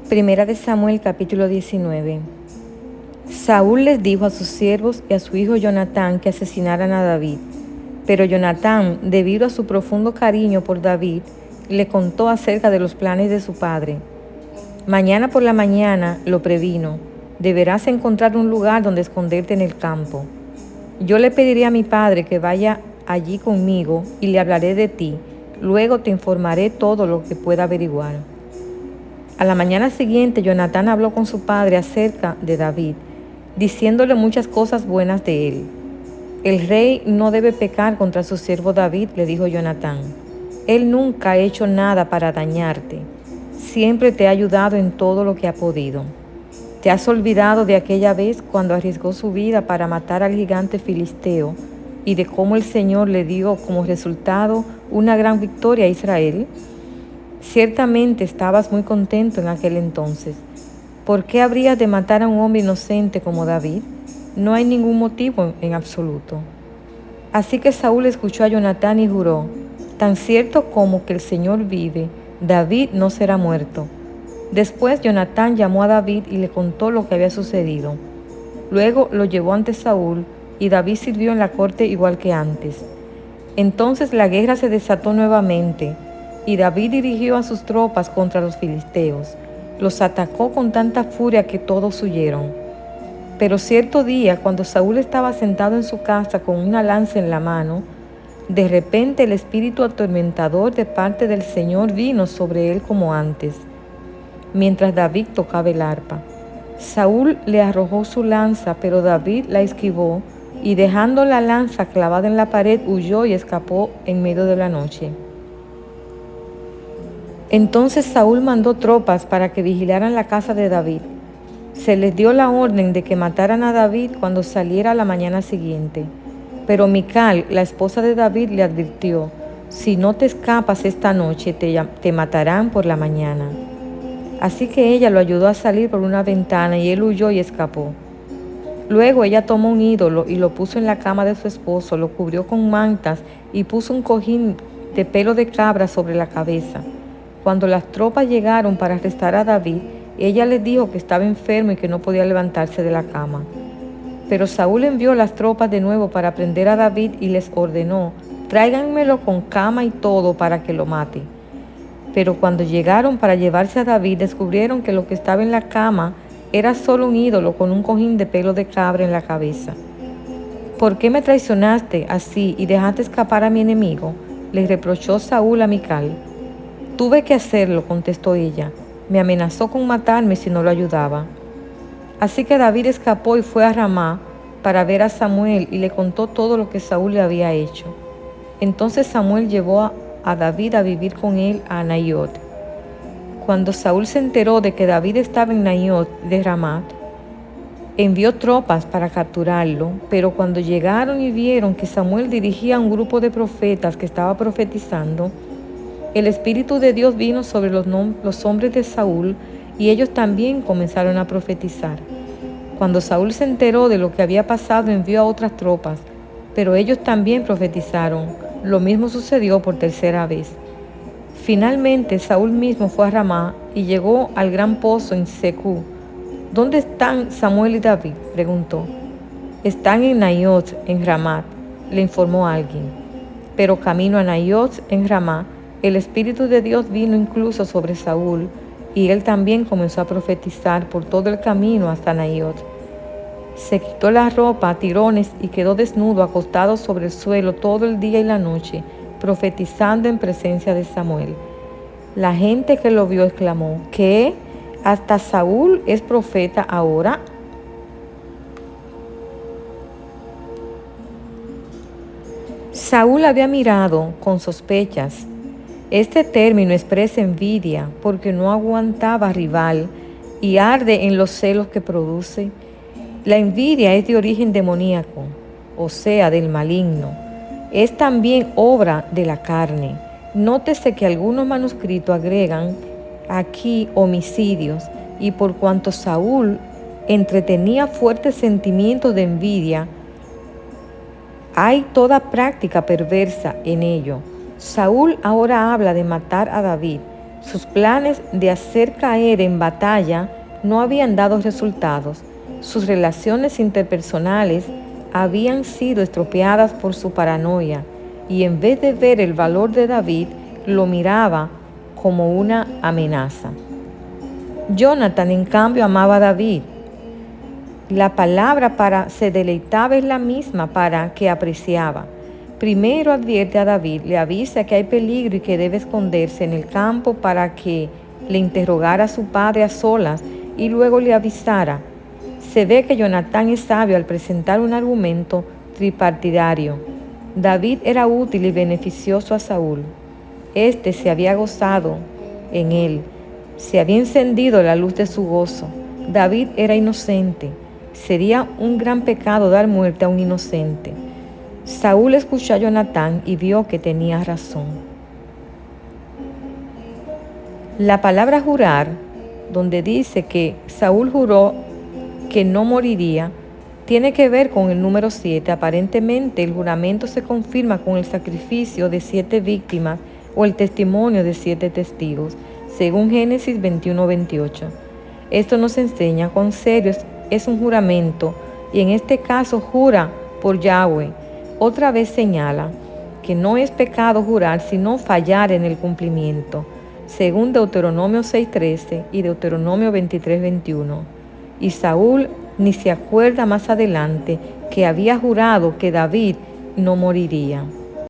Primera de Samuel, capítulo 19. Saúl les dijo a sus siervos y a su hijo Jonatán que asesinaran a David. Pero Jonatán, debido a su profundo cariño por David, le contó acerca de los planes de su padre. Mañana por la mañana, lo previno, deberás encontrar un lugar donde esconderte en el campo. Yo le pediré a mi padre que vaya allí conmigo y le hablaré de ti. Luego te informaré todo lo que pueda averiguar. A la mañana siguiente, Jonatán habló con su padre acerca de David, diciéndole muchas cosas buenas de él. El rey no debe pecar contra su siervo David, le dijo Jonatán. Él nunca ha hecho nada para dañarte. Siempre te ha ayudado en todo lo que ha podido. ¿Te has olvidado de aquella vez cuando arriesgó su vida para matar al gigante filisteo y de cómo el Señor le dio como resultado una gran victoria a Israel? Ciertamente estabas muy contento en aquel entonces. ¿Por qué habrías de matar a un hombre inocente como David? No hay ningún motivo en absoluto. Así que Saúl escuchó a Jonatán y juró: tan cierto como que el Señor vive, David no será muerto. Después Jonatán llamó a David y le contó lo que había sucedido. Luego lo llevó ante Saúl y David sirvió en la corte igual que antes. Entonces la guerra se desató nuevamente y David dirigió a sus tropas contra los filisteos. Los atacó con tanta furia que todos huyeron. Pero cierto día, cuando Saúl estaba sentado en su casa con una lanza en la mano, de repente el espíritu atormentador de parte del Señor vino sobre él como antes, mientras David tocaba el arpa. Saúl le arrojó su lanza, pero David la esquivó y dejando la lanza clavada en la pared huyó y escapó en medio de la noche. Entonces Saúl mandó tropas para que vigilaran la casa de David. Se les dio la orden de que mataran a David cuando saliera a la mañana siguiente. Pero Mical, la esposa de David, le advirtió: si no te escapas esta noche, te matarán por la mañana. Así que ella lo ayudó a salir por una ventana y él huyó y escapó. Luego ella tomó un ídolo y lo puso en la cama de su esposo, lo cubrió con mantas y puso un cojín de pelo de cabra sobre la cabeza. Cuando las tropas llegaron para arrestar a David, ella les dijo que estaba enfermo y que no podía levantarse de la cama. Pero Saúl envió las tropas de nuevo para prender a David y les ordenó: tráiganmelo con cama y todo para que lo mate. Pero cuando llegaron para llevarse a David, descubrieron que lo que estaba en la cama era solo un ídolo con un cojín de pelo de cabra en la cabeza. ¿Por qué me traicionaste así y dejaste escapar a mi enemigo?, le reprochó Saúl a Mical. Tuve que hacerlo, contestó ella. Me amenazó con matarme si no lo ayudaba. Así que David escapó y fue a Ramá para ver a Samuel y le contó todo lo que Saúl le había hecho. Entonces Samuel llevó a David a vivir con él a Naiot. Cuando Saúl se enteró de que David estaba en Naiot de Ramat, envió tropas para capturarlo, pero cuando llegaron y vieron que Samuel dirigía a un grupo de profetas que estaba profetizando, el Espíritu de Dios vino sobre los hombres de Saúl y ellos también comenzaron a profetizar. Cuando Saúl se enteró de lo que había pasado, envió a otras tropas, pero ellos también profetizaron. Lo mismo sucedió por tercera vez. Finalmente Saúl mismo fue a Ramá y llegó al gran pozo en Secú. ¿Dónde están Samuel y David?, preguntó. Están en Naiot, en Ramat, le informó alguien. Pero camino a Naiot, en Ramá, el Espíritu de Dios vino incluso sobre Saúl, y él también comenzó a profetizar por todo el camino hasta Naiot. Se quitó la ropa a tirones y quedó desnudo, acostado sobre el suelo todo el día y la noche, profetizando en presencia de Samuel. La gente que lo vio exclamó: ¿qué? ¿Hasta Saúl es profeta ahora? Saúl había mirado con sospechas. Este término expresa envidia porque no aguantaba rival y arde en los celos que produce. La envidia es de origen demoníaco, o sea, del maligno. Es también obra de la carne. Nótese que algunos manuscritos agregan aquí homicidios, y por cuanto Saúl entretenía fuertes sentimientos de envidia, hay toda práctica perversa en ello. Saúl ahora habla de matar a David. Sus planes de hacer caer en batalla no habían dado resultados. Sus relaciones interpersonales habían sido estropeadas por su paranoia, y en vez de ver el valor de David, lo miraba como una amenaza. Jonathan, en cambio, amaba a David. La palabra para se deleitaba es la misma para que apreciaba. Primero advierte a David, le avisa que hay peligro y que debe esconderse en el campo para que le interrogara a su padre a solas y luego le avisara. Se ve que Jonatán es sabio al presentar un argumento tripartidario. David era útil y beneficioso a Saúl. Este se había gozado en él, se había encendido la luz de su gozo. David era inocente. Sería un gran pecado dar muerte a un inocente. Saúl escuchó a Jonatán y vio que tenía razón. La palabra jurar, donde dice que Saúl juró que no moriría, tiene que ver con el número 7. Aparentemente el juramento se confirma con el sacrificio de 7 víctimas o el testimonio de 7 testigos, según Génesis 21:28. Esto nos enseña cuán serio es un juramento, y en este caso jura por Yahweh. Otra vez señala que no es pecado jurar sino fallar en el cumplimiento, según Deuteronomio 6:13 y Deuteronomio 23:21. Y Saúl ni se acuerda más adelante que había jurado que David no moriría.